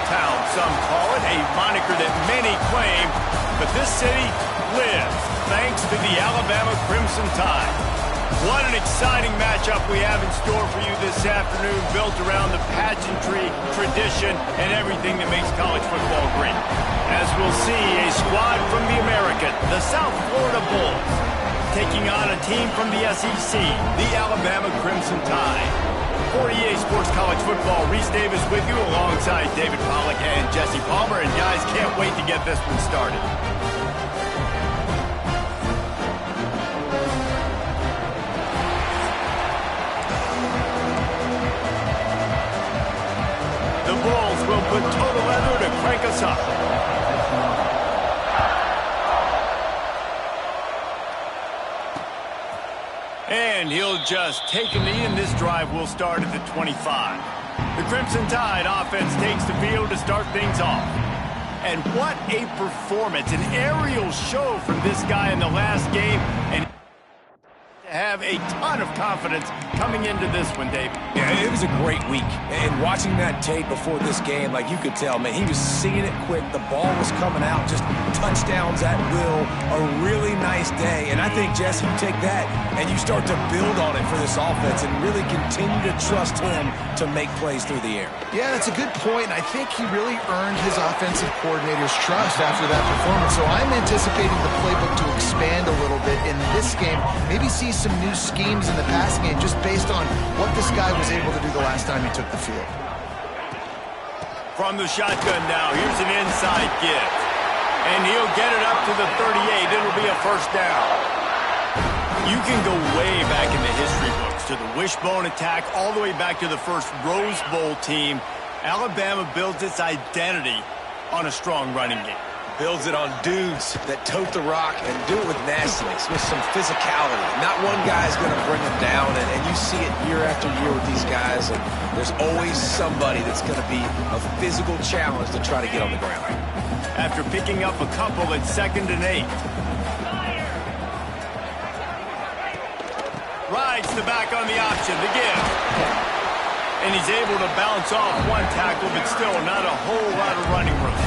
Town, some call it, a moniker that many claim, but this city lives thanks to the Alabama Crimson Tide. What an exciting matchup we have in store for you this afternoon, built around the pageantry, tradition, and everything that makes college football great. As we'll see, a squad from the American, the South Florida Bulls, taking on a team from the SEC, the Alabama Crimson Tide. For EA Sports College Football, Reese Davis with you alongside David Pollack and Jesse Palmer. And guys, can't wait to get this one started. The Bulls will put total leather to crank us up. And he'll just take a knee, and this drive will start at the 25. The Crimson Tide offense takes the field to start things off. And what a performance, an aerial show from this guy in the last game. And to have a ton of confidence coming into this one, Dave. Yeah, it was a great week. And watching that tape before this game, like you could tell, man, he was seeing it quick. The ball was coming out, just touchdowns at will. A really nice day. And I think, Jesse, you take that and you start to build on it for this offense and really continue to trust him to make plays through the air. Yeah, that's a good point. I think he really earned his offensive coordinator's trust after that performance. So I'm anticipating the playbook to expand a little bit in this game. Maybe see some new schemes in the passing game just based on what this guy was able to do the last time he took the field. From the shotgun now, here's an inside give. And he'll get it up to the 38. It'll be a first down. You can go way back in the history books to the wishbone attack, all the way back to the first Rose Bowl team. Alabama builds its identity on a strong running game. Builds it on dudes that tote the rock and do it with nastiness, with some physicality. Not one guy's going to bring them down, and you see it year after year with these guys, and there's always somebody that's going to be a physical challenge to try to get on the ground. After picking up a couple at 2nd and 8. Rides the back on the option, the give. And he's able to bounce off one tackle, but still not a whole lot of running room.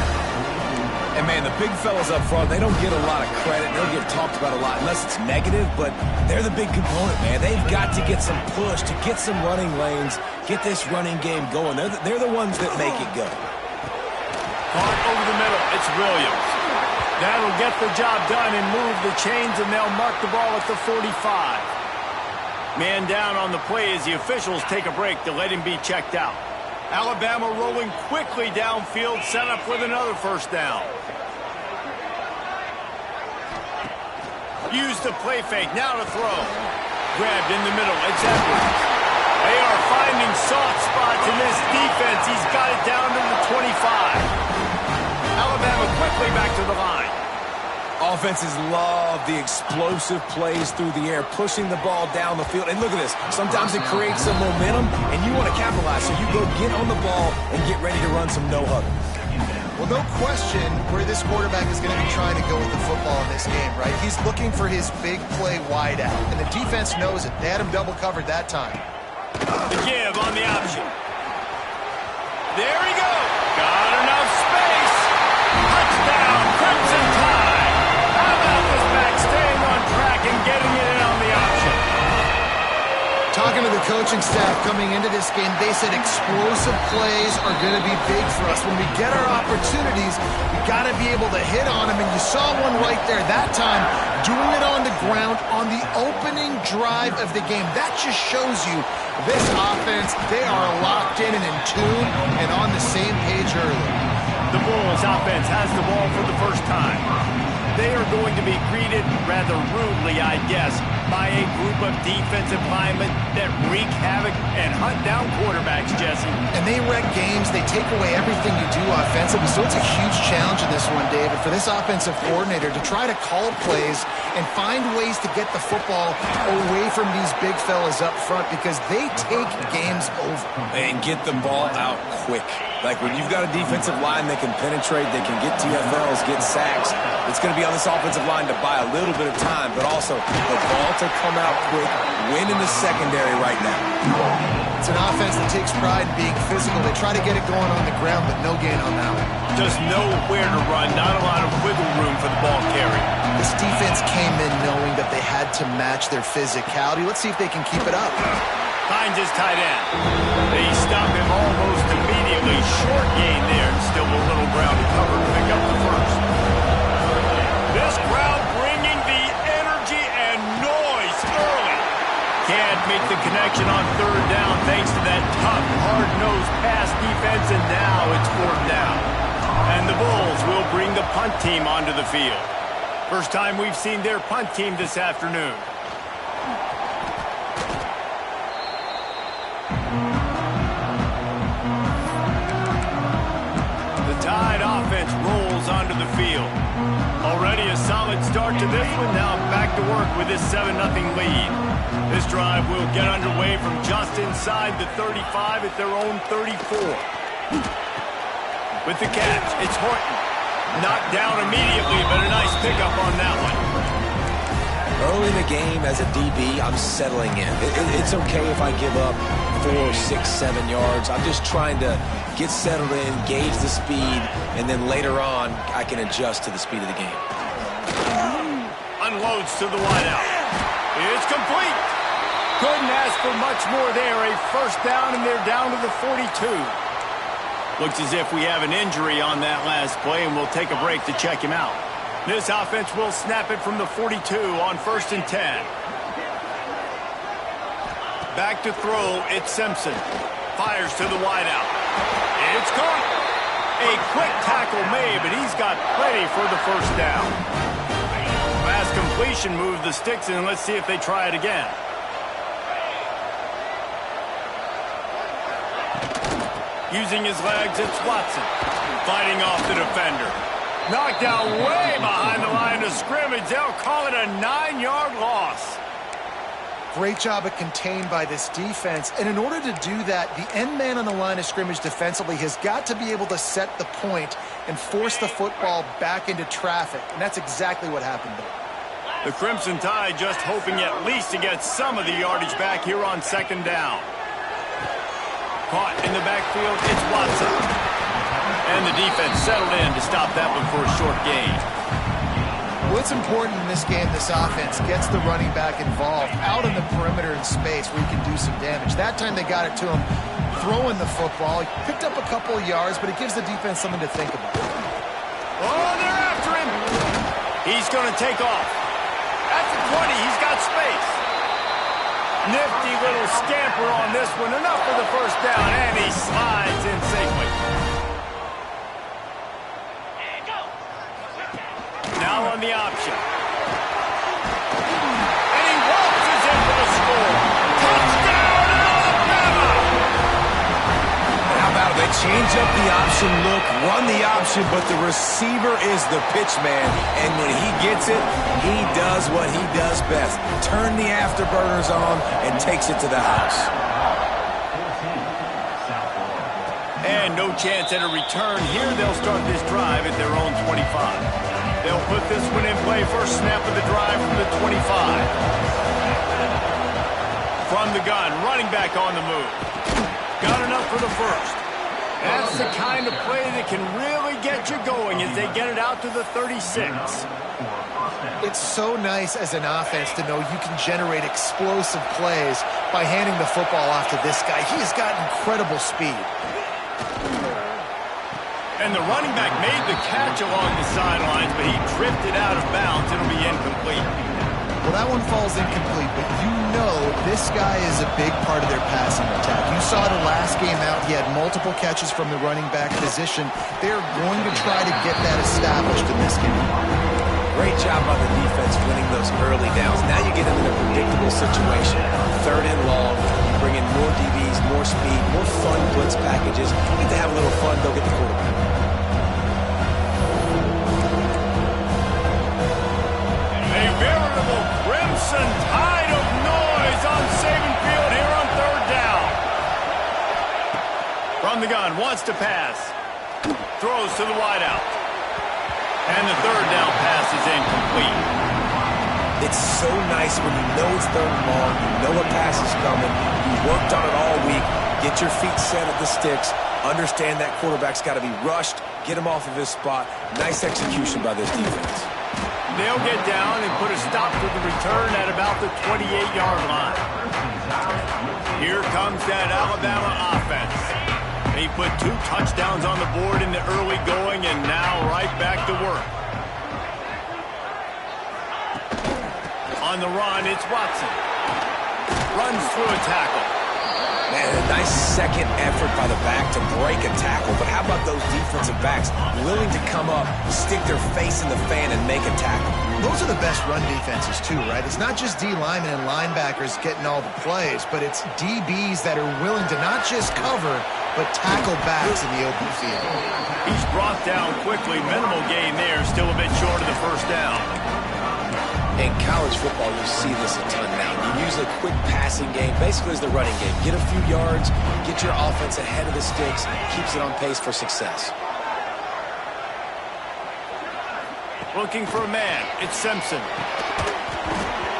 And, man, the big fellas up front, they don't get a lot of credit. They don't get talked about a lot unless it's negative, but they're the big component, man. They've got to get some push, to get some running lanes, get this running game going. They're the ones that make it go. Caught over the middle. It's Williams. That'll get the job done and move the chains, and they'll mark the ball at the 45. Man down on the play as the officials take a break to let him be checked out. Alabama rolling quickly downfield, set up with another first down. Use the play fake, now to throw. Grabbed in the middle, it's Edwards. They are finding soft spots in this defense. He's got it down to the 25. Alabama quickly back to the line. Offenses love the explosive plays through the air, pushing the ball down the field. And look at this. Sometimes it creates some momentum, and you want to capitalize. So you go get on the ball and get ready to run some no-huddle. Well, no question where this quarterback is going to be trying to go with the football in this game, right? He's looking for his big play wide out, and the defense knows it. They had him double covered that time. The give on the option. There he goes. Got enough space. Touchdown, Crimson Tide. How about this back staying on track and getting it in on the option? Talking to the coaching staff coming into this game, they said explosive plays are going to be big for us. When we get our opportunities, we got to be able to hit on them, and you saw one right there that time, doing it on the ground on the opening drive of the game. That just shows you this offense, they are locked in and in tune and on the same page early. The Bulls offense has the ball for the first time. They are going to be greeted rather rudely, I guess, by a group of defensive linemen that wreak havoc and hunt down quarterbacks, Jesse. And they wreck games. They take away everything you do offensively. So it's a huge challenge in this one, David, for this offensive coordinator to try to call plays and find ways to get the football away from these big fellas up front, because they take games over. And get the ball out quick. Like when you've got a defensive line that can penetrate, that can get TFLs, get sacks, it's going to be on this offensive line to buy a little bit of time, but also the ball to come out quick, win in the secondary right now. It's an offense that takes pride in being physical. They try to get it going on the ground, but no gain on that one. Just nowhere to run, not a lot of wiggle room for the ball carrier. This defense came in knowing that they had to match their physicality. Let's see if they can keep it up. Finds his tight end. They stop him almost immediately. Short gain there, and still a little ground to cover to pick up the first. This crowd bringing the energy and noise early. Can't make the connection on third down thanks to that tough, hard-nosed pass defense, and now it's fourth down. And the Bulls will bring the punt team onto the field. First time we've seen their punt team this afternoon. The Tide offense rolls onto the field. Already a solid start to this one. Now back to work with this 7-0 lead. This drive will get underway from just inside the 35 at their own 34. With the catch, it's Horton. Knocked down immediately, but a nice pickup on that one. Early in the game, as a DB, I'm settling in. It's okay if I give up 4, 6, 7 yards. I'm just trying to get settled in, gauge the speed, and then later on, I can adjust to the speed of the game. Unloads to the wideout. It's complete. Couldn't ask for much more there. A first down, and they're down to the 42. Looks as if we have an injury on that last play, and we'll take a break to check him out. This offense will snap it from the 42 on 1st and 10. Back to throw, it's Simpson. Fires to the wideout. It's caught. A quick tackle made, but he's got plenty for the first down. Fast completion moved the sticks in. Let's see if they try it again. Using his legs, it's Watson. Fighting off the defender. Knocked out way behind the line of scrimmage. They'll call it a 9-yard loss. Great job of contained by this defense. And in order to do that, the end man on the line of scrimmage defensively has got to be able to set the point and force the football back into traffic. And that's exactly what happened there. The Crimson Tide just hoping at least to get some of the yardage back here on 2nd down. Caught in the backfield, it's Watson. And the defense settled in to stop that one for a short gain. What's important in this game, this offense gets the running back involved out in the perimeter in space where he can do some damage. That time they got it to him throwing the football. He picked up a couple of yards, but it gives the defense something to think about. Oh, they're after him. He's going to take off. At the 20, he's got space. Nifty little scamper on this one. Enough for the first down, and he slides in safely. Now on the option. And he waltzes in for the score. Touchdown, Alabama! How about they change up the option look, run the option, but the receiver is the pitch man. And when he gets it, he does what he does best. Turn the afterburners on and takes it to the house. And no chance at a return here. They'll start this drive at their own 25. They'll put this one in play. First snap of the drive from the 25. From the gun, running back on the move. Got enough for the first. That's the kind of play that can really get you going as they get it out to the 36. It's so nice as an offense to know you can generate explosive plays by handing the football off to this guy. He has got incredible speed. And the running back made the catch along the sidelines, but he drifted out of bounds. It'll be incomplete. Well, that one falls incomplete, but you know this guy is a big part of their passing attack. You saw the last game out. He had multiple catches from the running back position. They're going to try to get that established in this game. Great job by the defense winning those early downs. Now you get into a predictable situation. 3rd and long. You bring in more DBs, more speed, more fun blitz packages. You get to have a little fun. Go get the quarterback. A veritable Crimson Tide of noise on Saban Field here on 3rd down. From the gun, wants to pass. Throws to the wideout. And the third down pass is incomplete. It's so nice when you know it's third and long, you know a pass is coming, you worked on it all week, get your feet set at the sticks, understand that quarterback's got to be rushed, get him off of his spot. Nice execution by this defense. They'll get down and put a stop to the return at about the 28-yard line. Here comes that Alabama offense. They put 2 touchdowns on the board in the early going and now right back to work. On the run, it's Watson. Runs through a tackle. Man, a nice second effort by the back to break a tackle. But how about those defensive backs willing to come up, stick their face in the fan, and make a tackle? Those are the best run defenses, too, right? It's not just D linemen and linebackers getting all the plays, but it's DBs that are willing to not just cover, but tackle backs in the open field. He's brought down quickly. Minimal gain there. Still a bit short of the first down. In college football, you see this a ton now. You use a quick passing game, basically as the running game. Get a few yards, get your offense ahead of the sticks, keeps it on pace for success. Looking for a man. It's Simpson.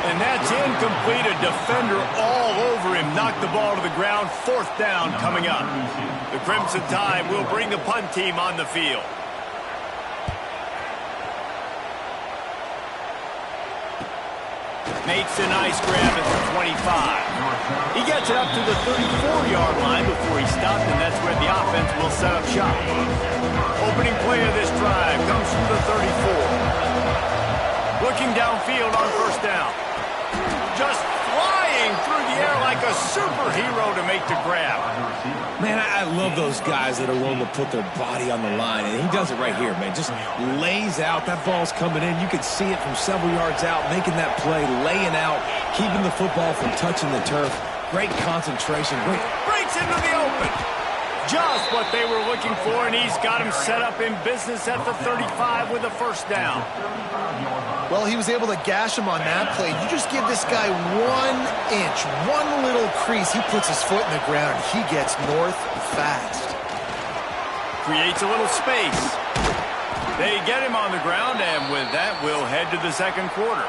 And that's incomplete. A defender all over him. Knocked the ball to the ground. Fourth down coming up. The Crimson Tide will bring the punt team on the field. Makes a nice grab at the 25. He gets it up to the 34-yard line before he stopped, and that's where the offense will set up shop. Opening play of this drive comes from the 34. Looking downfield on first down. Just flying through the air like a superhero to make the grab. Man, I love those guys that are willing to put their body on the line, and he does it right here, man. Just lays out. That ball's coming in. You can see it from several yards out, making that play, laying out, keeping the football from touching the turf. Great concentration. Great. Breaks into the open. Just what they were looking for, and he's got him set up in business at the 35 with a first down. Well, he was able to gash him on that play. You just give this guy 1 inch, one little crease. He puts his foot in the ground. He gets north fast. Creates a little space. They get him on the ground, and with that, we'll head to the second quarter.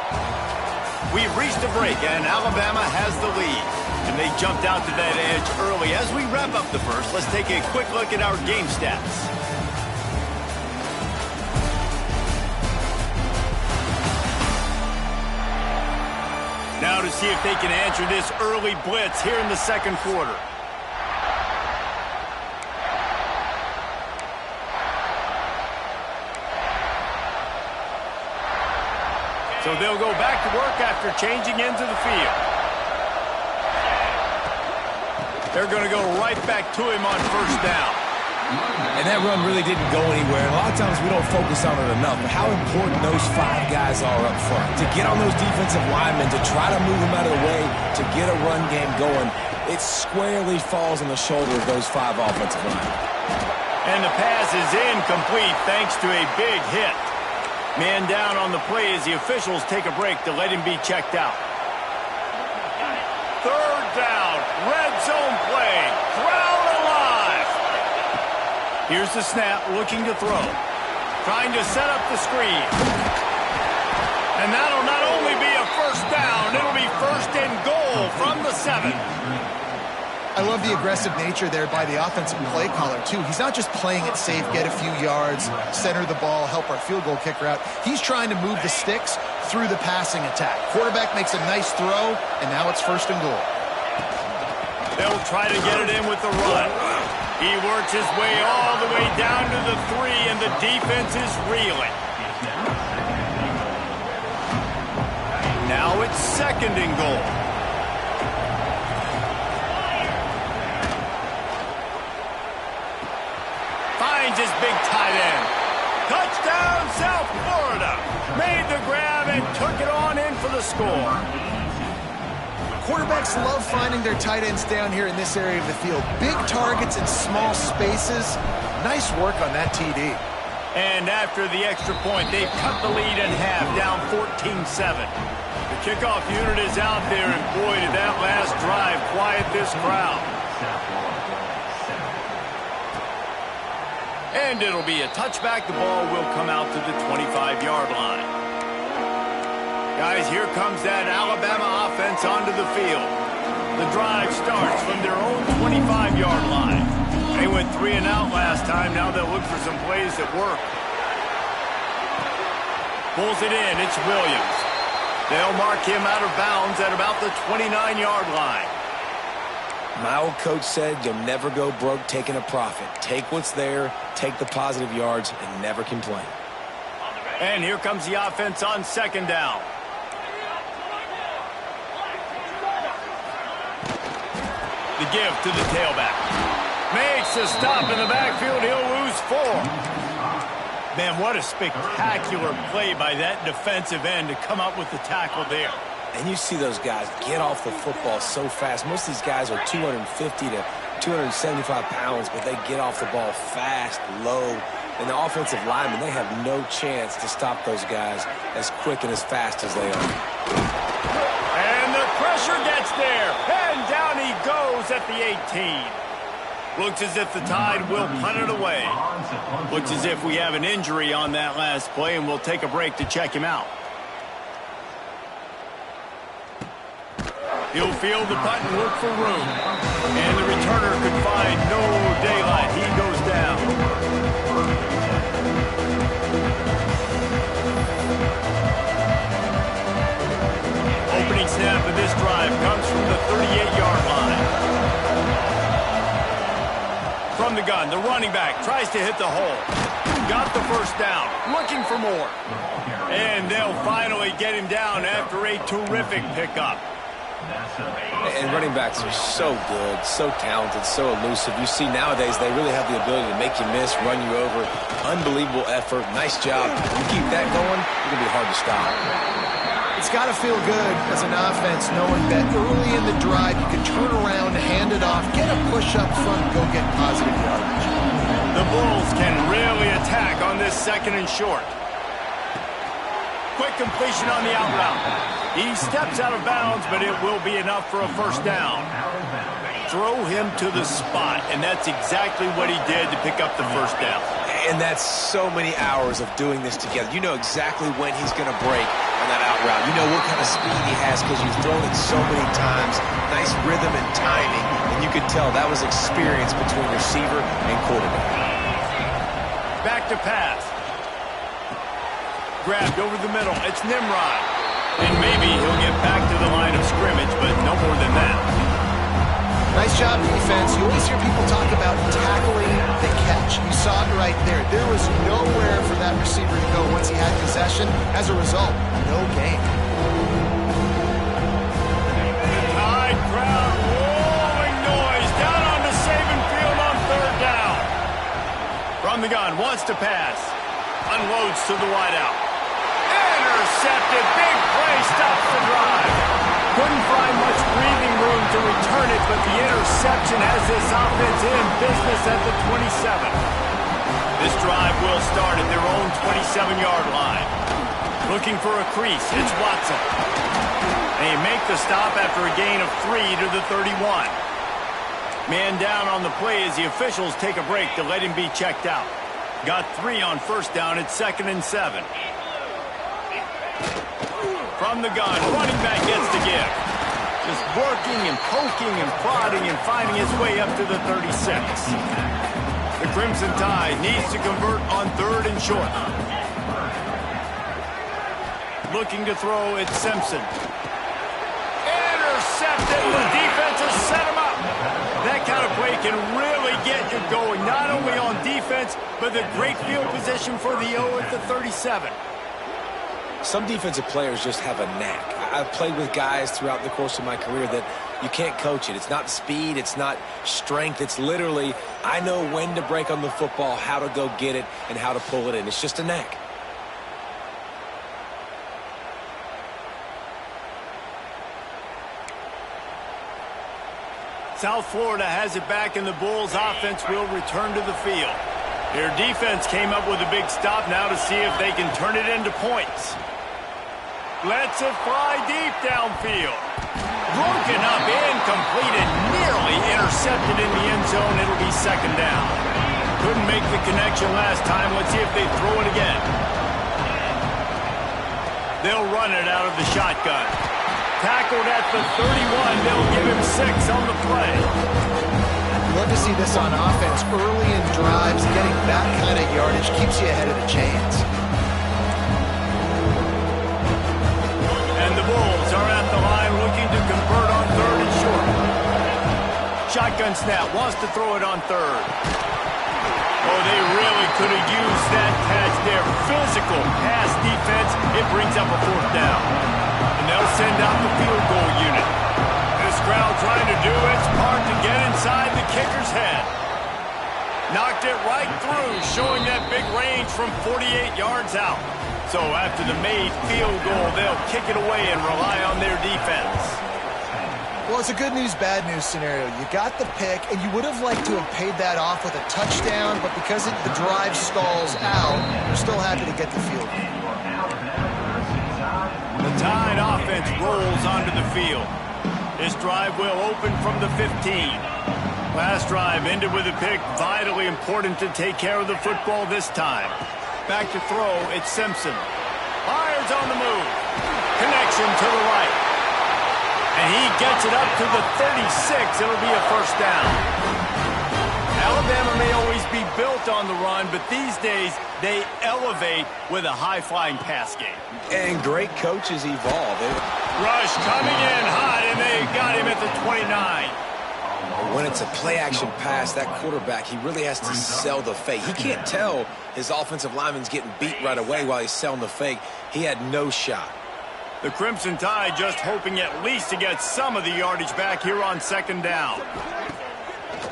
We've reached a break, and Alabama has the lead. And they jumped out to that edge early. As we wrap up the first, let's take a quick look at our game stats. Now to see if they can answer this early blitz here in the second quarter. So they'll go back to work after changing into the field. They're going to go right back to him on first down. And that run really didn't go anywhere. And a lot of times we don't focus on it enough. But how important those 5 guys are up front. To get on those defensive linemen, to try to move them out of the way, to get a run game going, it squarely falls on the shoulder of those 5 offensive linemen. And the pass is incomplete thanks to a big hit. Man down on the play as the officials take a break to let him be checked out. Third down, red zone play, crowd alive. Here's the snap, looking to throw. Trying to set up the screen. And that'll not only be a first down, it'll be first and goal from the 7. I love the aggressive nature there by the offensive play caller, too. He's not just playing it safe, get a few yards, center the ball, help our field goal kicker out. He's trying to move the sticks through the passing attack. Quarterback makes a nice throw, and now it's first and goal. They'll try to get it in with the run. He works his way all the way down to the 3, and the defense is reeling. Now it's second and goal. Finds his big tight end. Touchdown, South Florida. Made the grab and took it on in for the score. Quarterbacks love finding their tight ends down here in this area of the field. Big targets in small spaces. Nice work on that TD. And after the extra point, they've cut the lead in half, down 14-7. The kickoff unit is out there, and boy, did that last drive quiet this crowd. And it'll be a touchback. The ball will come out to the 25-yard line. Guys, here comes that Alabama offense onto the field. The drive starts from their own 25-yard line. They went 3 and out last time. Now they'll look for some plays that work. Pulls it in. It's Williams. They'll mark him out of bounds at about the 29-yard line. My old coach said you'll never go broke taking a profit. Take what's there, take the positive yards, and never complain. And here comes the offense on second down. The give to the tailback. Makes a stop in the backfield. He'll lose 4. Man, what a spectacular play by that defensive end to come up with the tackle there. And you see those guys get off the football so fast. Most of these guys are 250 to 275 pounds, but they get off the ball fast, low. And the offensive linemen, they have no chance to stop those guys as quick and as fast as they are. And the pressure gets there. And down he goes at the 18. Looks as if the Tide will punt it away. Looks as if we have an injury on that last play, and we'll take a break to check him out. He'll field the punt and look for room. And the returner could find no daylight. He goes down. Opening snap of this drive comes from the 38-yard line. From the gun, the running back tries to hit the hole. Got the first down, looking for more. And they'll finally get him down after a terrific pickup. And running backs are so good, so talented, so elusive. You see nowadays they really have the ability to make you miss, run you over. Unbelievable effort. Nice job. You keep that going, it's going to be hard to stop. It's got to feel good as an offense knowing that early in the drive you can turn around, hand it off, get a push up front, go get positive yardage. The Bulls can really attack on this second and short. Quick completion on the out route. He steps out of bounds, but it will be enough for a first down. Throw him to the spot, and that's exactly what he did to pick up the first down. And that's so many hours of doing this together. You know exactly when he's going to break on that out route. You know what kind of speed he has because you've thrown it so many times. Nice rhythm and timing, and you could tell that was experience between receiver and quarterback. Back to pass. Grabbed over the middle. It's Nimrod. And maybe he'll get back to the line of scrimmage, but no more than that. Nice job, defense. You always hear people talk about tackling the catch. You saw it right there. There was nowhere for that receiver to go once he had possession. As a result, no gain. Tide crowd rolling noise down on the Saban field on third down. From the gun, wants to pass. Unloads to the wideout. Intercepted. Big play. Stops the drive. Couldn't find much breathing room to return it, but the interception has this offense in business at the 27. This drive will start at their own 27-yard line. Looking for a crease. It's Watson. They make the stop after a gain of 3 to the 31. Man down on the play as the officials take a break to let him be checked out. Got 3 on first down. It's 2nd and 7. From the gun, running back gets the give. Just working and poking and prodding and finding his way up to the 36. The Crimson Tide needs to convert on third and short. Looking to throw, it's Simpson. Intercepted. The defense has set him up. That kind of play can really get you going, not only on defense, but the great field position for the O at the 37. Some defensive players just have a knack. I've played with guys throughout the course of my career that you can't coach it. It's not speed. It's not strength. It's literally, I know when to break on the football, how to go get it, and how to pull it in. It's just a knack. South Florida has it back, and the Bulls offense will return to the field. Their defense came up with a big stop now to see if they can turn it into points. Lets it fly deep downfield. Broken up, incomplete, and nearly intercepted in the end zone. It'll be 2nd down. Couldn't make the connection last time. Let's see if they throw it again. They'll run it out of the shotgun. Tackled at the 31. They'll give him 6 on the play. Love to see this on offense. Early in drives, getting that kind of yardage keeps you ahead of the chains. And the Bulls are at the line looking to convert on 3rd and short. Shotgun snap, wants to throw it on 3rd. Oh, they really could have used that catch there. Physical pass defense. It brings up a 4th down. And they'll send out the field goal unit. This crowd trying to do its part to get inside the kicker's head. Knocked it right through, showing that big range from 48 yards out. So after the made field goal, they'll kick it away and rely on their defense. Well, it's a good news, bad news scenario. You got the pick, and you would have liked to have paid that off with a touchdown, but because the drive stalls out, you're still happy to get the field goal. The Tide offense rolls onto the field. This drive will open from the 15. Last drive ended with a pick. Vitally important to take care of the football this time. Back to throw, it's Simpson. Fires on the move. Connection to the right. And he gets it up to the 36. It'll be a 1st down. Alabama may always be built on the run, but these days they elevate with a high-flying pass game. And great coaches evolve. Rush coming in hot, and they got him at the 29. When it's a play-action pass, that quarterback, he really has to sell the fake. He can't tell his offensive lineman's getting beat right away while he's selling the fake. He had no shot. The Crimson Tide just hoping at least to get some of the yardage back here on 2nd down.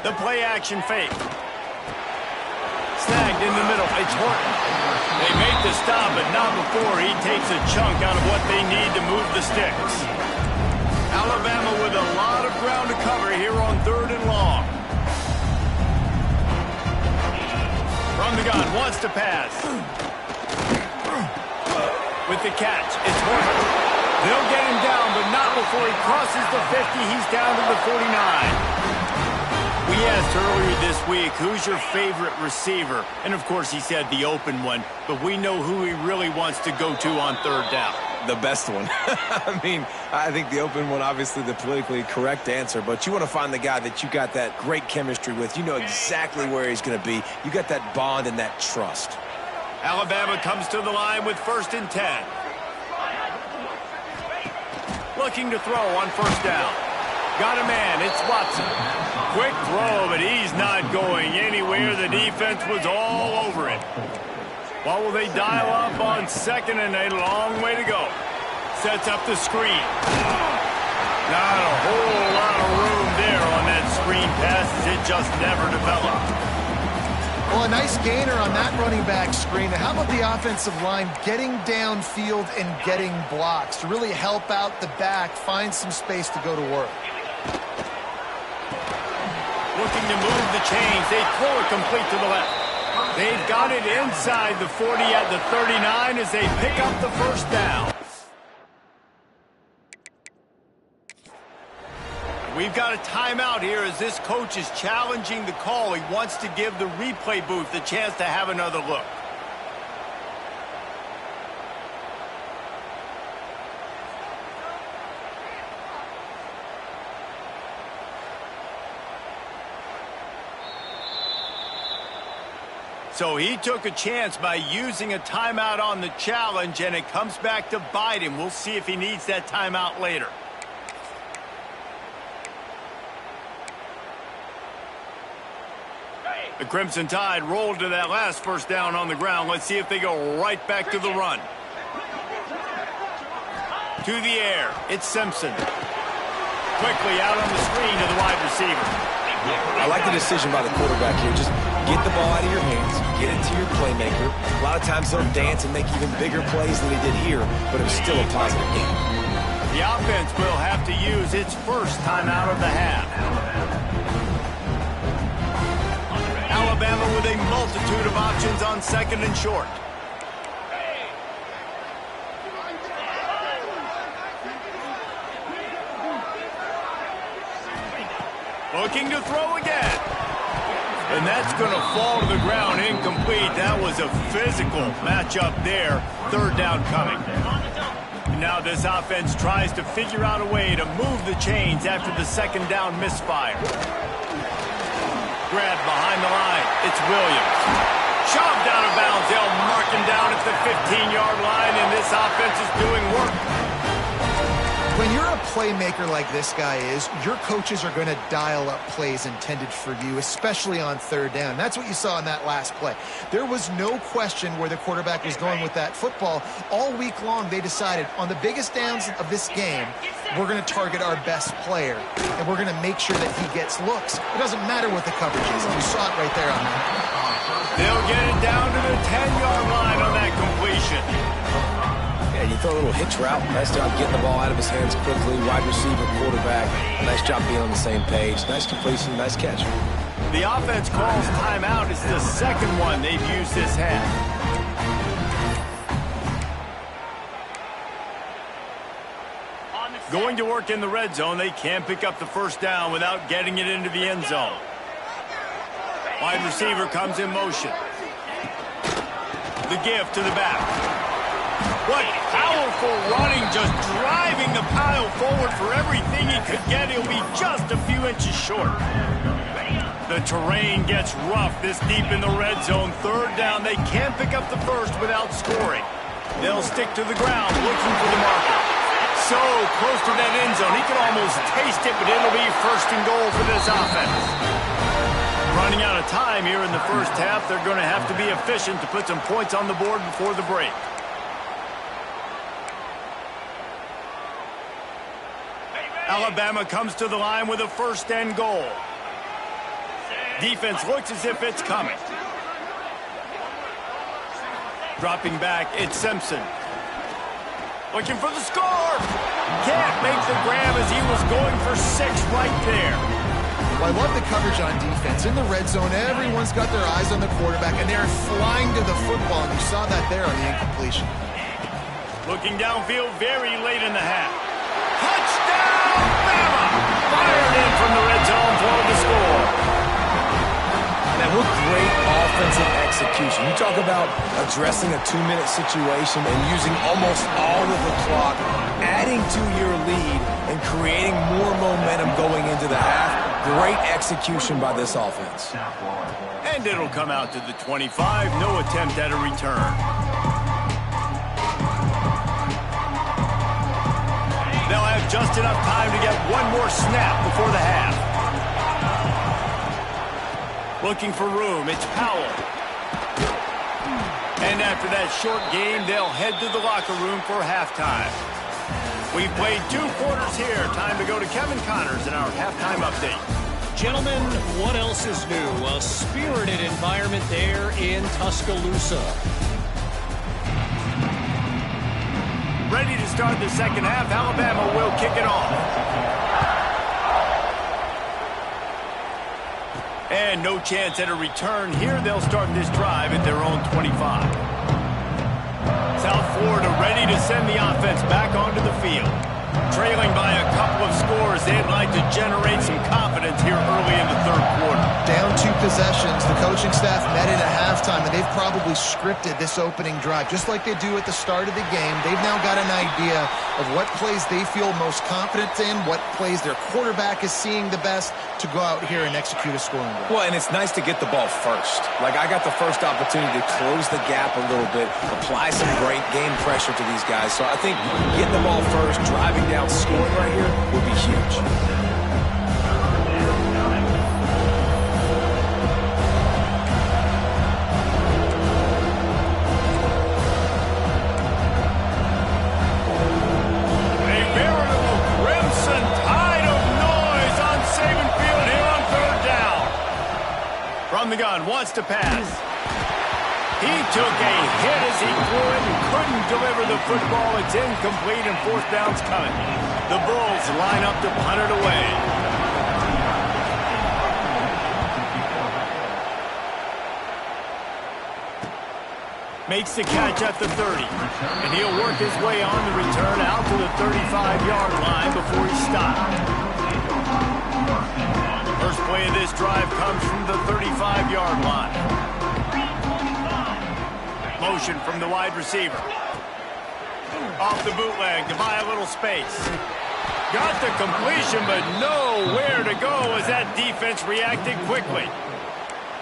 The play-action fake. Snagged in the middle. It's Horton. They make the stop, but not before he takes a chunk out of what they need to move the sticks. Alabama with a lot of ground to cover here on 3rd and long. From the gun, wants to pass. With the catch, it's Horton. They'll get him down, but not before he crosses the 50. He's down to the 49. We asked earlier this week, who's your favorite receiver? And, of course, he said the open one, but we know who he really wants to go to on 3rd down. The best one. I mean, I think the open one, obviously the politically correct answer, but you want to find the guy that you got that great chemistry with. You know exactly where he's going to be. You got that bond and that trust. Alabama comes to the line with 1st and 10. Looking to throw on 1st down. Got a man, it's Watson. Quick throw, but he's not going anywhere. The defense was all over it. What will they dial up on 2nd and a long way to go? Sets up the screen. Not a whole lot of room there on that screen pass. It just never developed. Well, a nice gainer on that running back screen. How about the offensive line getting downfield and getting blocks to really help out the back, find some space to go to work? Looking to move the chains. They throw it complete to the left. They've got it inside the 40 at the 39 as they pick up the 1st down. We've got a timeout here as this coach is challenging the call. He wants to give the replay booth the chance to have another look. So he took a chance by using a timeout on the challenge, and it comes back to bite him. We'll see if he needs that timeout later. The Crimson Tide rolled to that last 1st down on the ground. Let's see if they go right back to the run. To the air, it's Simpson. Quickly out on the screen to the wide receiver. I like the decision by the quarterback here. Just get the ball out of your hands, get it to your playmaker. A lot of times they'll dance and make even bigger plays than they did here, but it was still a positive game. The offense will have to use its 1st timeout of the half. Alabama with a multitude of options on 2nd and short. Looking to throw again. And that's going to fall to the ground incomplete. That was a physical matchup there. Third down coming. Now this offense tries to figure out a way to move the chains after the second down misfire. Grabbed behind the line. It's Williams. Shoved out of bounds. They'll mark him down at the 15-yard line, and this offense is doing work. When you're a playmaker like this guy is, your coaches are going to dial up plays intended for you, especially on third down. That's what you saw in that last play. There was no question where the quarterback was going with that football. All week long, they decided on the biggest downs of this game, we're going to target our best player, and we're going to make sure that he gets looks. It doesn't matter what the coverage is. You saw it right there on that. They'll get it down to the 10-yard line on that completion. Yeah, you throw a little hitch route. Nice job getting the ball out of his hands quickly. Wide receiver, quarterback. Nice job being on the same page. Nice completion, nice catch. The offense calls timeout. It's the second one they've used this half. Going to work in the red zone. They can't pick up the first down without getting it into the end zone. Wide receiver comes in motion. The give to the back. What powerful running, just driving the pile forward for everything he could get. He'll be just a few inches short. The terrain gets rough this deep in the red zone. Third down, they can't pick up the first without scoring. They'll stick to the ground looking for the marker. So close to that end zone, he can almost taste it, but it'll be first and goal for this offense. Running out of time here in the first half, they're going to have to be efficient to put some points on the board before the break. Alabama comes to the line with a first and goal. Defense looks as if it's coming. Dropping back, it's Simpson. Looking for the score. Can't make the grab as he was going for 6 right there. Well, I love the coverage on defense. In the red zone, everyone's got their eyes on the quarterback, and they're flying to the football, and you saw that there on the incompletion. Looking downfield very late in the half. Touchdown, Bama! Fired in from the red zone for the score. Man, what great offensive execution. You talk about addressing a 2-minute situation and using almost all of the clock, adding to your lead and creating more momentum going into the half. Great execution by this offense. And it'll come out to the 25. No attempt at a return. They'll have just enough time to get one more snap before the half. Looking for room, it's Powell. And after that short game, they'll head to the locker room for halftime. We've played 2 quarters here. Time to go to Kevin Connors in our halftime update. Gentlemen, what else is new? A spirited environment there in Tuscaloosa. Ready to start the second half. Alabama will kick it off. And no chance at a return here. They'll start this drive at their own 25. South Florida ready to send the offense back onto the field. Trailing by a couple of scores, they'd like to generate some confidence here early in the third quarter. Down 2 possessions, the coaching staff met in at halftime, and they've probably scripted this opening drive. Just like they do at the start of the game, they've now got an idea of what plays they feel most confident in, what plays their quarterback is seeing the best to go out here and execute a scoring drive. Well, and it's nice to get the ball first. Like, I got the first opportunity to close the gap a little bit, apply some great game pressure to these guys. So I think getting the ball first, driving down, scoring right here would be huge. From the gun, wants to pass. He took a hit as he threw it and couldn't deliver the football. It's incomplete and fourth down's coming. The Bulls line up to punt it away. Makes the catch at the 30. And he'll work his way on the return out to the 35-yard line before he stopped. First play of this drive comes from the 35-yard line. Motion from the wide receiver. Off the bootleg to buy a little space. Got the completion, but nowhere to go as that defense reacted quickly.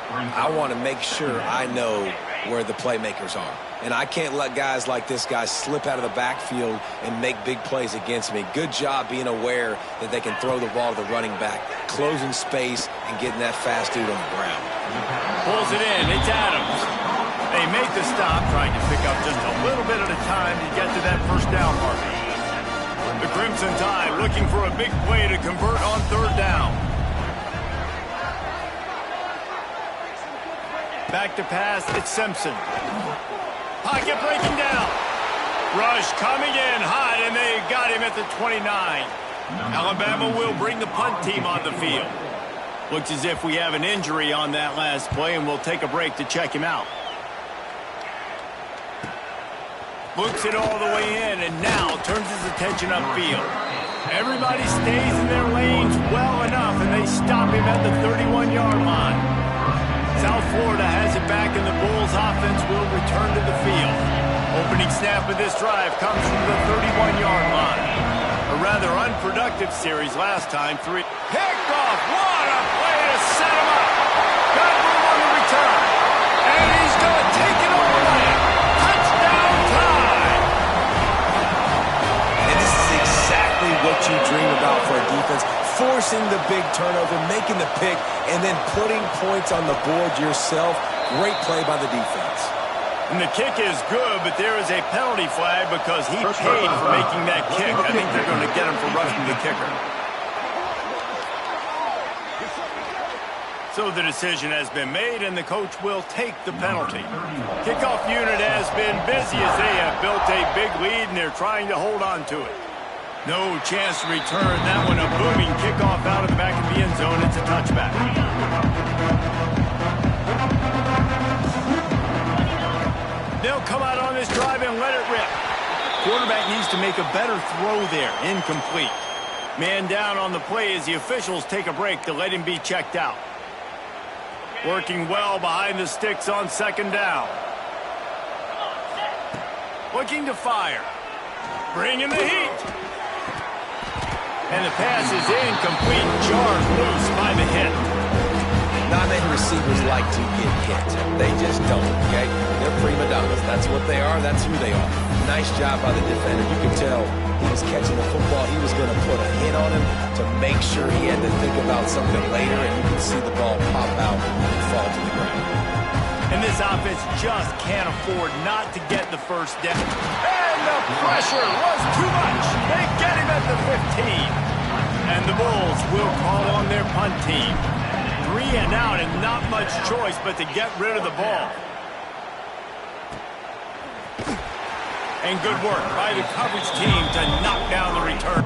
I want to make sure I know where the playmakers are. And I can't let guys like this guy slip out of the backfield and make big plays against me. Good job being aware that they can throw the ball to the running back, closing space, and getting that fast dude on the ground. Pulls it in. It's Adams. They make the stop, trying to pick up just a little bit at a time to get to that first down mark. The Crimson Tide looking for a big play to convert on third down. Back to pass, it's Simpson. Pocket breaking down. Rush coming in hot, and they got him at the 29. Alabama will bring the punt team on the field. Looks as if we have an injury on that last play, and we'll take a break to check him out. Looks it all the way in, and now turns his attention upfield. Everybody stays in their lanes well enough, and they stop him at the 31-yard line. South Florida has it back, and the Bulls offense will return to the field. Opening snap of this drive comes from the 31-yard line. A rather unproductive series last time. Picked off. What a play to set him up. Got room on the return. And he's going to take it all the way. Touchdown time. And this is exactly what you dream about for a defense. Forcing the big turnover, making the pick, and then putting points on the board yourself. Great play by the defense. And the kick is good, but there is a penalty flag because he paid for making that kick. I think they're going to get him for rushing the kicker. So the decision has been made, and the coach will take the penalty. Kickoff unit has been busy as they have built a big lead, and they're trying to hold on to it. No chance to return that one. A booming kickoff out of the back of the end zone. It's a touchback. They'll come out on this drive and let it rip. Quarterback needs to make a better throw there. Incomplete. Man down on the play as the officials take a break to let him be checked out. Working well behind the sticks on second down. Looking to fire. Bringing the heat. And the pass is incomplete. Jarred loose by the hit. Not many receivers like to get hit. They just don't, okay? They're prima donnas. That's what they are. That's who they are. Nice job by the defender. You can tell he was catching the football. He was going to put a hit on him to make sure he had to think about something later, and you can see the ball pop out and fall to the ground. And this offense just can't afford not to get the first down. And the pressure was too much. They get him at the 15. And the Bulls will call on their punt team. 3 and out, and not much choice but to get rid of the ball. And good work by the coverage team to knock down the return.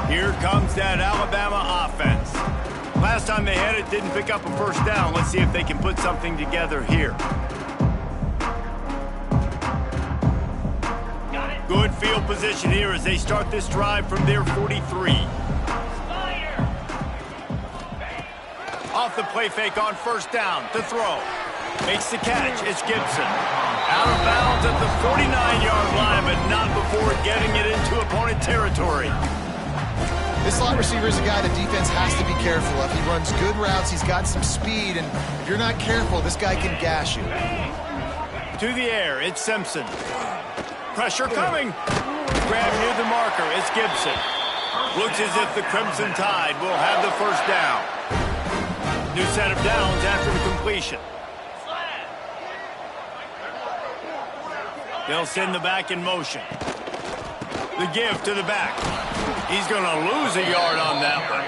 Here comes that Alabama offense. Last time they had it, didn't pick up a first down. Let's see if they can put something together here. Good field position here as they start this drive from their 43. Off the play fake on first down to throw. Makes the catch. It's Gibson. Out of bounds at the 49-yard line, but not before getting it into opponent territory. This slot receiver is a guy the defense has to be careful of. He runs good routes. He's got some speed, and if you're not careful, this guy can gash you. To the air, it's Simpson. Pressure coming. Grab near the marker, it's Gibson. Looks as if the Crimson Tide will have the first down. New set of downs after the completion. They'll send the back in motion. The give to the back. He's going to lose a yard on that one.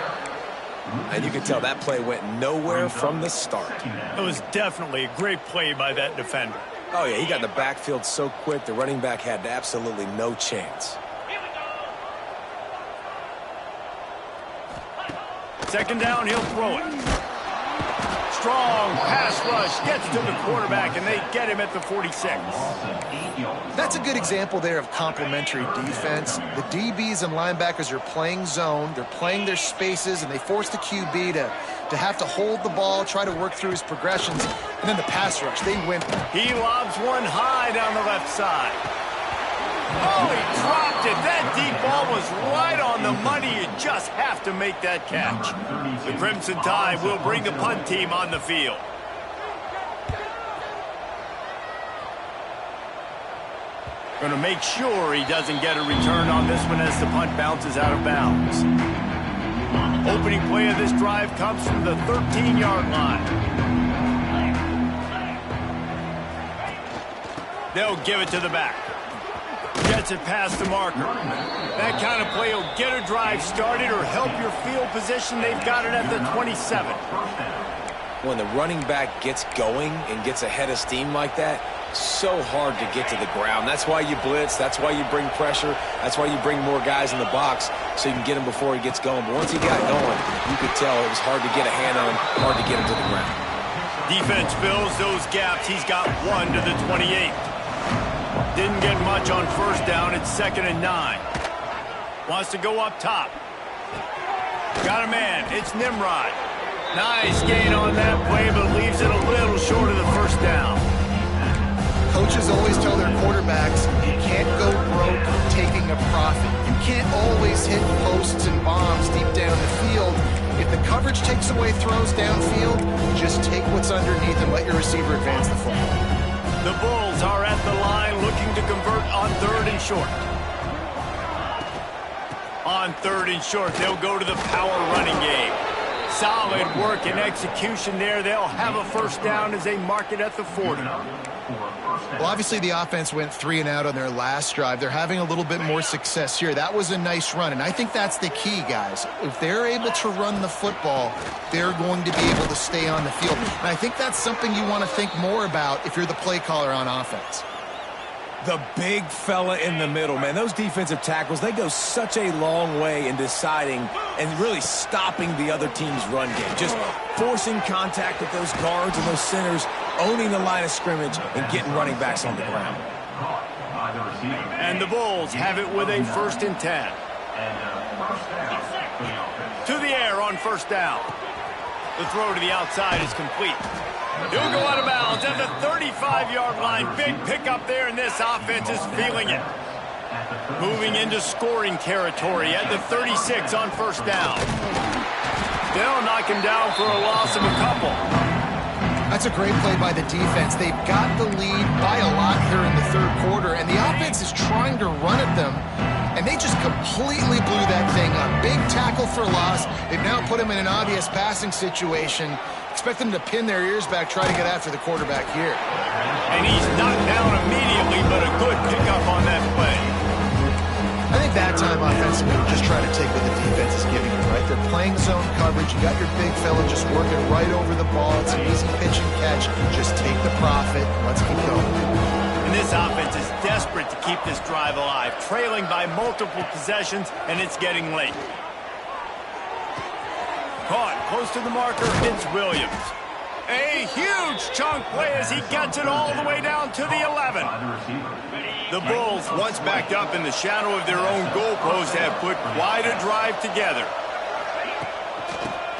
And you can tell that play went nowhere from the start. It was definitely a great play by that defender. Oh, yeah, he got in the backfield so quick, the running back had absolutely no chance. Second down, he'll throw it. Strong pass rush gets to the quarterback, and they get him at the 46. That's a good example there of complementary defense. The DBs and linebackers are playing zone. They're playing their spaces, and they force the QB to have to hold the ball, try to work through his progressions, and then the pass rush, they whimper. He lobs one high down the left side. Oh, he dropped it. That deep ball was right on the money. You just have to make that catch. The Crimson Tide will bring the punt team on the field. Going to make sure he doesn't get a return on this one as the punt bounces out of bounds. Opening play of this drive comes from the 13-yard line. They'll give it to the back. Gets it past the marker. That kind of play will get a drive started or help your field position. They've got it at the 27. When the running back gets going and gets ahead of steam like that, so hard to get to the ground. That's why you blitz. That's why you bring pressure. That's why you bring more guys in the box so you can get him before he gets going. But once he got going, you could tell it was hard to get a hand on him, hard to get him to the ground. Defense fills those gaps. He's got one to the 28. Didn't get much on first down. It's 2nd and 9. Wants to go up top. Got a man. It's Nimrod. Nice gain on that play, but leaves it a little short of the first down. Coaches always tell their quarterbacks, you can't go broke taking a profit. You can't always hit posts and bombs deep down the field. If the coverage takes away throws downfield, just take what's underneath and let your receiver advance the football. The Bulls are at the line looking to convert on 3rd and short. On 3rd and short, they'll go to the power running game. Solid work and execution there. They'll have a first down as they mark it at the 40. Well, obviously the offense went 3 and out on their last drive. They're having a little bit more success here. That was a nice run, and I think that's the key, guys. If they're able to run the football, they're going to be able to stay on the field. And I think that's something you want to think more about if you're the play caller on offense. The big fella in the middle, man. Those defensive tackles, they go such a long way in deciding and really stopping the other team's run game. Just forcing contact with those guards and those centers, owning the line of scrimmage, and getting running backs on the ground. And the Bulls have it with a 1st and 10. To the air on first down. The throw to the outside is complete. He'll go out of bounds at the 35-yard line. Big pickup there, and this offense is feeling it. Moving into scoring territory at the 36 on first down. They'll knock him down for a loss of a couple. That's a great play by the defense. They've got the lead by a lot here in the 3rd quarter, and the offense is trying to run at them, and they just completely blew that thing up. Big tackle for loss. They've now put him in an obvious passing situation. Expect them to pin their ears back, try to get after the quarterback here. And he's knocked down immediately, but a good pickup on that play. I think that time offensively, just try to take what the defense is giving you, right? They're playing zone coverage. You got your big fella just working right over the ball. It's an easy pitch and catch. Just take the profit. Let's keep going. And this offense is desperate to keep this drive alive, trailing by multiple possessions, and it's getting late. Caught close to the marker. It's Williams. A huge chunk play as he gets it all the way down to the 11. The Bulls, once backed up in the shadow of their own goalpost, have put quite a drive together.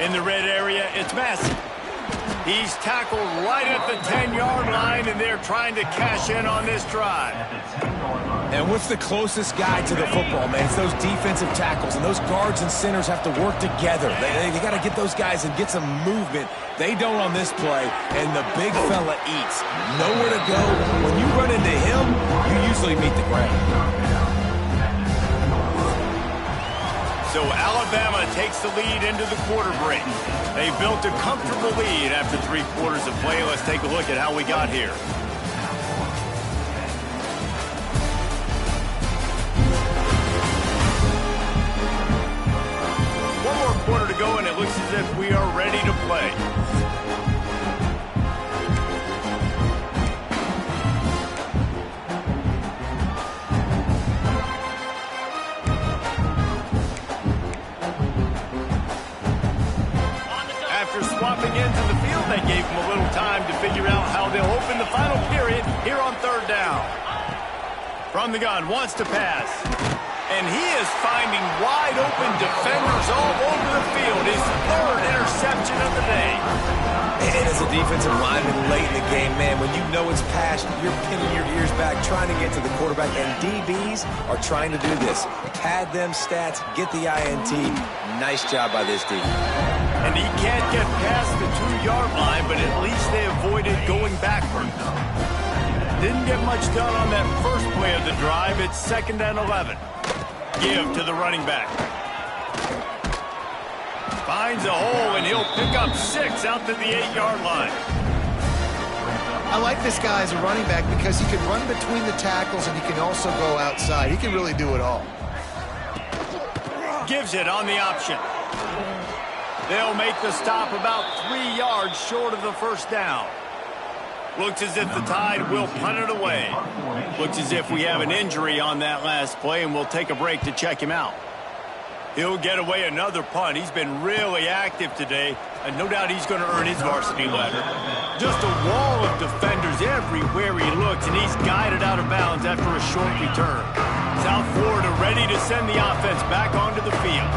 In the red area, it's Massey. He's tackled right at the 10-yard line, and they're trying to cash in on this drive. And what's the closest guy to the football, man? It's those defensive tackles, and those guards and centers have to work together. They got to get those guys and get some movement. They don't on this play, and the big fella eats. Nowhere to go. When you run into him, you usually meet the ground. So Alabama takes the lead into the quarter break. They built a comfortable lead after 3 quarters of play. Let's take a look at how we got here. One more quarter to go, and it looks as if we are ready to play. Swapping into the field, that gave them a little time to figure out how they'll open the final period here on 3rd down. From the gun, wants to pass. And he is finding wide open defenders all over the field. His 3rd interception of the day. And as a defensive lineman late in the game, man, when you know it's passed, you're pinning your ears back, trying to get to the quarterback. And DBs are trying to do this. Pad them stats, get the INT. Nice job by this defense. And he can't get past the 2-yard line, but at least they avoided going backwards. Didn't get much done on that first play of the drive. It's 2nd and 11. Give to the running back. Finds a hole, and he'll pick up 6 out to the 8-yard line. I like this guy as a running back because he can run between the tackles and he can also go outside. He can really do it all. Gives it on the option. They'll make the stop about 3 yards short of the 1st down. Looks as if the Tide will punt it away. Looks as if we have an injury on that last play, and we'll take a break to check him out. He'll get away another punt. He's been really active today, and no doubt he's going to earn his varsity letter. Just a wall of defenders everywhere he looks, and he's guided out of bounds after a short return. South Florida ready to send the offense back onto the field.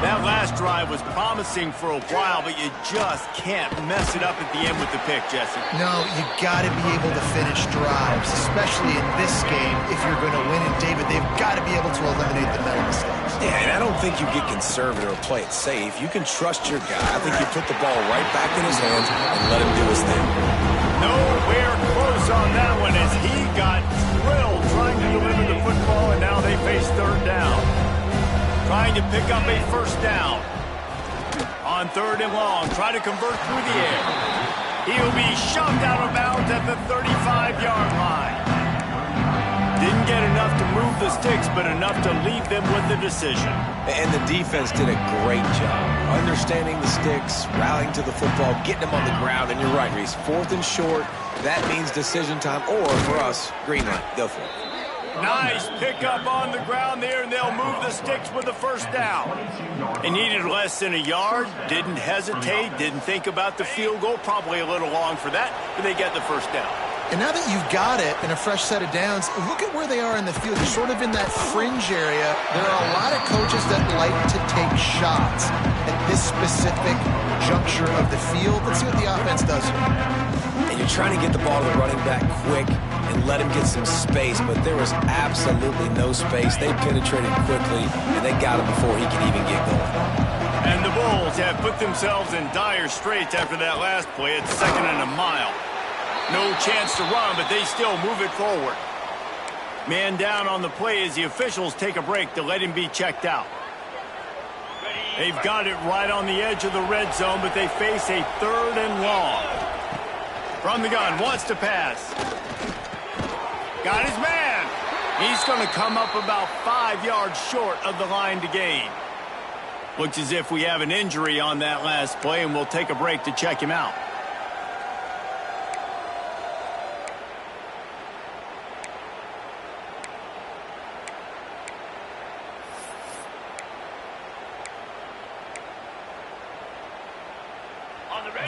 That last drive was promising for a while, but you just can't mess it up at the end with the pick, Jesse. No, you got to be able to finish drives, especially in this game. If you're going to win it, David, they've got to be able to eliminate the mental mistakes. Yeah, and I don't think you get conservative or play it safe. You can trust your guy. I think you put the ball right back in his hands and let him do his thing. Nowhere close on that one as he got drilled trying to deliver the football, and now they face 3rd down. Trying to pick up a 1st down. On 3rd and long, try to convert through the air. He'll be shoved out of bounds at the 35-yard line. Didn't get enough to move the sticks, but enough to leave them with the decision. And the defense did a great job understanding the sticks, rallying to the football, getting them on the ground. And you're right, Reese, 4th and short, that means decision time, or for us, green light, go for it. Nice pickup on the ground there, and they'll move the sticks with the 1st down. He needed less than a yard, didn't hesitate, didn't think about the field goal, probably a little long for that, but they get the 1st down. And now that you've got it and a fresh set of downs, look at where they are in the field. They're sort of in that fringe area. There are a lot of coaches that like to take shots at this specific juncture of the field. Let's see what the offense does here. And you're trying to get the ball to the running back quick and let him get some space, but there was absolutely no space. They penetrated quickly, and they got him before he could even get going. And the Bulls have put themselves in dire straits after that last play. It's 2nd and a mile. No chance to run, but they still move it forward. Man down on the play as the officials take a break to let him be checked out. They've got it right on the edge of the red zone, but they face a 3rd and long. From the gun, wants to pass. Got his man. He's going to come up about 5 yards short of the line to gain. Looks as if we have an injury on that last play, and we'll take a break to check him out.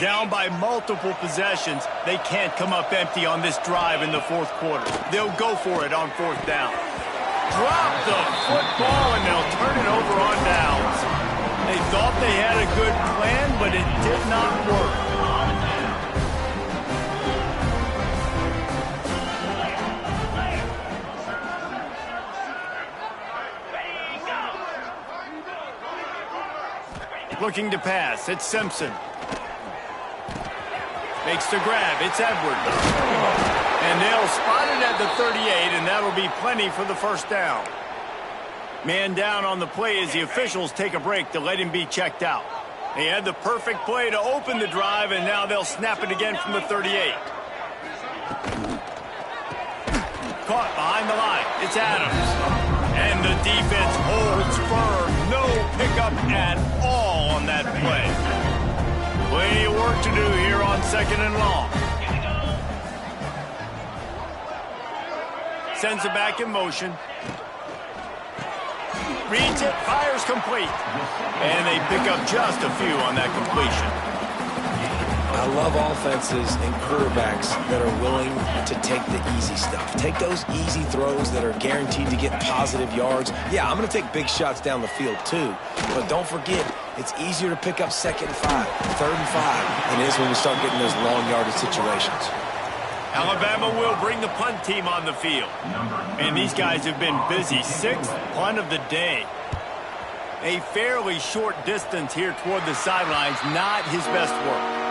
Down by multiple possessions, they can't come up empty on this drive in the fourth quarter. They'll go for it on fourth down. Drop the football, and they'll turn it over on downs. They thought they had a good plan, but it did not work. Looking to pass, it's Simpson. Makes the grab, it's Edwards. And they'll spot it at the 38, and that'll be plenty for the first down. Man down on the play as the officials take a break to let him be checked out. They had the perfect play to open the drive, and now they'll snap it again from the 38. Caught behind the line, it's Adams. And the defense holds firm. No pickup at all on that play. Plenty of work to do here on second and long. Sends it back in motion. Reads it, fires complete. And they pick up just a few on that completion. I love offenses and quarterbacks that are willing to take the easy stuff. Take those easy throws that are guaranteed to get positive yards. Yeah, I'm going to take big shots down the field too. But don't forget, it's easier to pick up second and 5, third and 5 than it is when we start getting those long yardage situations. Alabama will bring the punt team on the field. And these guys have been busy. 6th punt of the day. A fairly short distance here toward the sidelines. Not his best work.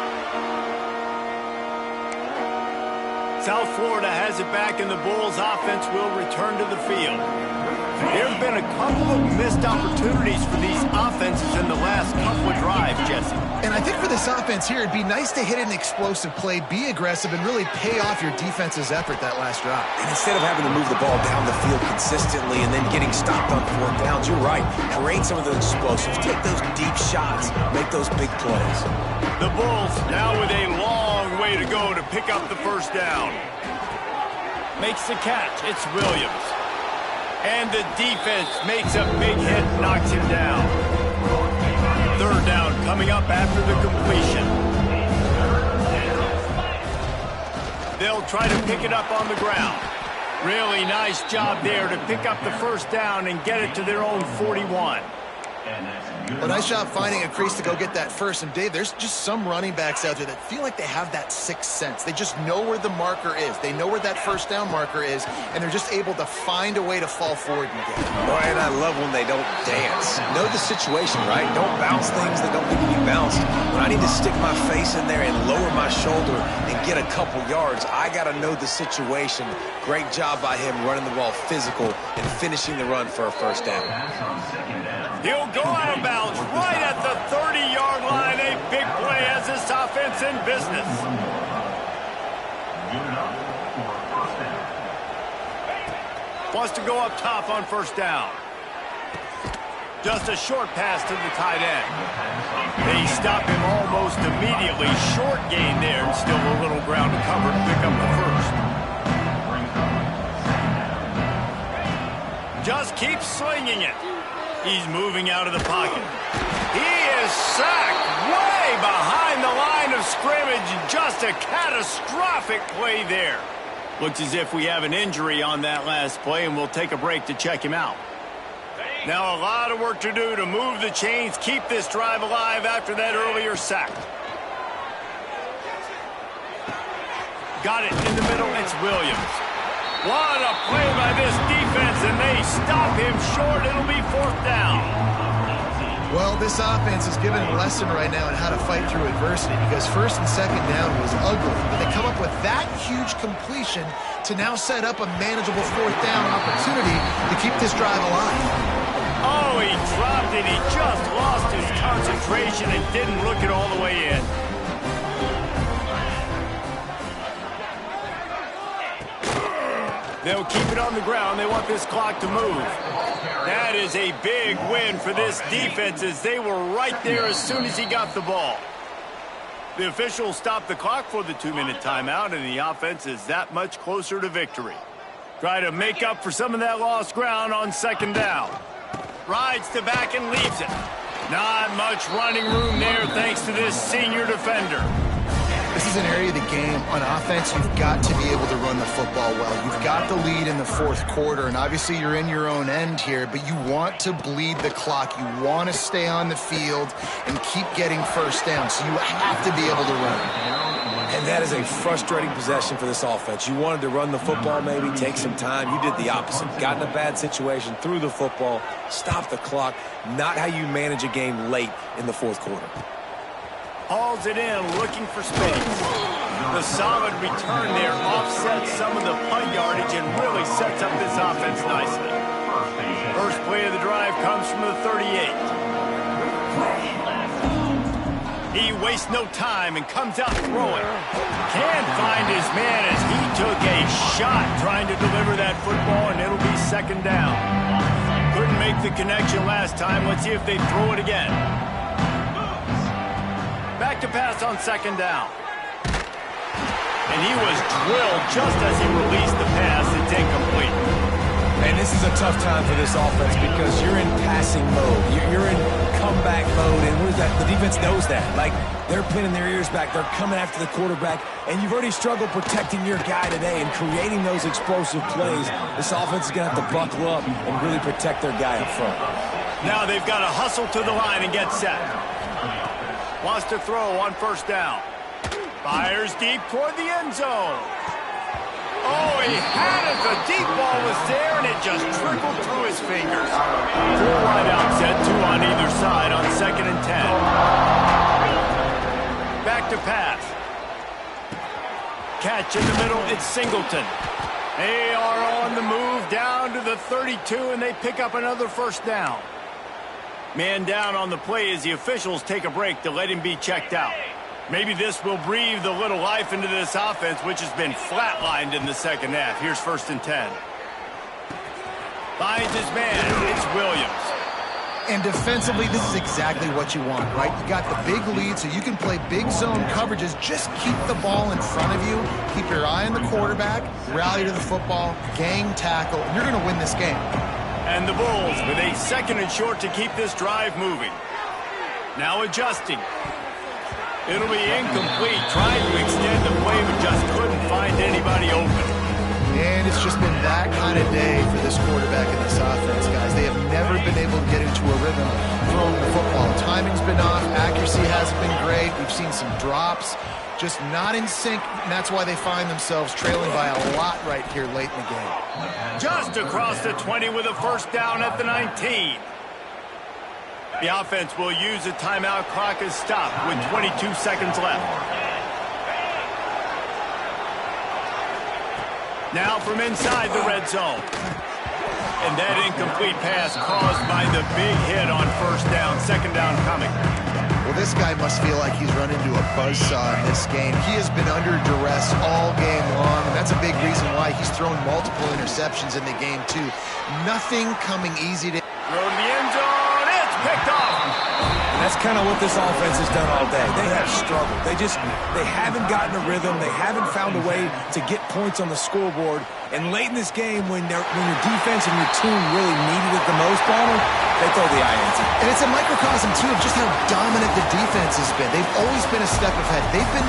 South Florida has it back, and the Bulls offense will return to the field. There have been a couple of missed opportunities for these offenses in the last couple of drives, Jesse. And I think for this offense here, it'd be nice to hit an explosive play, be aggressive, and really pay off your defense's effort that last drive. And instead of having to move the ball down the field consistently and then getting stopped on fourth downs, you're right. Create some of those explosives. Take those deep shots. Make those big plays. The Bulls now with a long way to go to pick up the first down. Makes the catch. It's Williams. And the defense makes a big hit, knocks him down. Third down coming up after the completion. They'll try to pick it up on the ground. Really nice job there to pick up the first down and get it to their own 41. Well, nice job finding a crease to go get that first. And, Dave, there's just some running backs out there that feel like they have that sixth sense. They just know where the marker is. They know where that first down marker is, and they're just able to find a way to fall forward and get it. Boy, and I love when they don't dance. Know the situation, right? Don't bounce things that don't need to be bounced. When I need to stick my face in there and lower my shoulder and get a couple yards, I got to know the situation. Great job by him running the ball physical and finishing the run for a first down. He'll go out of bounds right at the 30-yard line. A big play as this offense in business. Wants to go up top on first down. Just a short pass to the tight end. They stop him almost immediately. Short gain there, and still a little ground to cover to pick up the first. Just keep slinging it. He's moving out of the pocket. He is sacked way behind the line of scrimmage. Just a catastrophic play there. Looks as if we have an injury on that last play, and we'll take a break to check him out. Now a lot of work to do to move the chains, keep this drive alive after that earlier sack. Got it in the middle. It's Williams. What a play by this defense, and they stop him short. It'll be fourth down. Well, this offense is giving a lesson right now on how to fight through adversity, because first and second down was ugly. But they come up with that huge completion to now set up a manageable fourth down opportunity to keep this drive alive. Oh, he dropped it. He just lost his concentration and didn't look it all the way in. They'll keep it on the ground. They want this clock to move. That is a big win for this defense, as they were right there as soon as he got the ball. The officials stopped the clock for the 2-minute timeout, and the offense is that much closer to victory. Try to make up for some of that lost ground on second down. Rides to back and leaves it. Not much running room there thanks to this senior defender. This is an area of the game. On offense, you've got to be able to run the football well. You've got the lead in the fourth quarter, and obviously you're in your own end here, but you want to bleed the clock. You want to stay on the field and keep getting first down, so you have to be able to run. And that is a frustrating possession for this offense. You wanted to run the football, maybe take some time. You did the opposite. Got in a bad situation, threw the football, stopped the clock. Not how you manage a game late in the fourth quarter. Hauls it in, looking for space. The solid return there offsets some of the punt yardage and really sets up this offense nicely. First play of the drive comes from the 38. He wastes no time and comes out throwing. Can't find his man as he took a shot trying to deliver that football, and it'll be second down. Couldn't make the connection last time. Let's see if they throw it again. Back to pass on second down. And he was drilled just as he released the pass. It's incomplete. And this is a tough time for this offense because you're in passing mode. You're in comeback mode, and what is that? The defense knows that. Like, they're pinning their ears back. They're coming after the quarterback, and you've already struggled protecting your guy today and creating those explosive plays. This offense is going to have to buckle up and really protect their guy up front. Now they've got to hustle to the line and get set. Wants to throw on first down. Fires deep toward the end zone. Oh, he had it. The deep ball was there, and it just trickled through his fingers. Full wide out set, two on either side on 2nd and 10. Back to pass. Catch in the middle, it's Singleton. They are on the move down to the 32, and they pick up another first down. Man down on the play as the officials take a break to let him be checked out. Maybe this will breathe a little life into this offense, which has been flatlined in the second half. Here's 1st and 10. Finds his man. It's Williams. And defensively, this is exactly what you want, right? You got the big lead, so you can play big zone coverages. Just keep the ball in front of you. Keep your eye on the quarterback. Rally to the football. Gang tackle. And you're going to win this game. And the Bulls with a 2nd and short to keep this drive moving. Now adjusting. It'll be incomplete. Trying to extend the play, but just couldn't find anybody open. And it's just been that kind of day for this quarterback and this offense, guys. They have never been able to get into a rhythm throwing the football. Timing's been off. Accuracy hasn't been great. We've seen some drops. Just not in sync, and that's why they find themselves trailing by a lot right here late in the game. Just across the 20 with a first down at the 19. The offense will use a timeout. Clock is stopped with 22 seconds left. Now from inside the red zone. And that incomplete pass caused by the big hit on first down. Second down coming. Well, this guy must feel like he's run into a buzzsaw in this game. He has been under duress all game long, and that's a big reason why he's thrown multiple interceptions in the game, too. Nothing coming easy to... Throw to the end zone. It's picked off. And that's kind of what this offense has done all day. They have struggled. They haven't gotten a rhythm. They haven't found a way to get points on the scoreboard. And late in this game, when your defense and your team really needed it the most, Bonner, they throw the INT. And it's a microcosm, too, of just how dominant the defense has been. They've always been a step ahead. They've been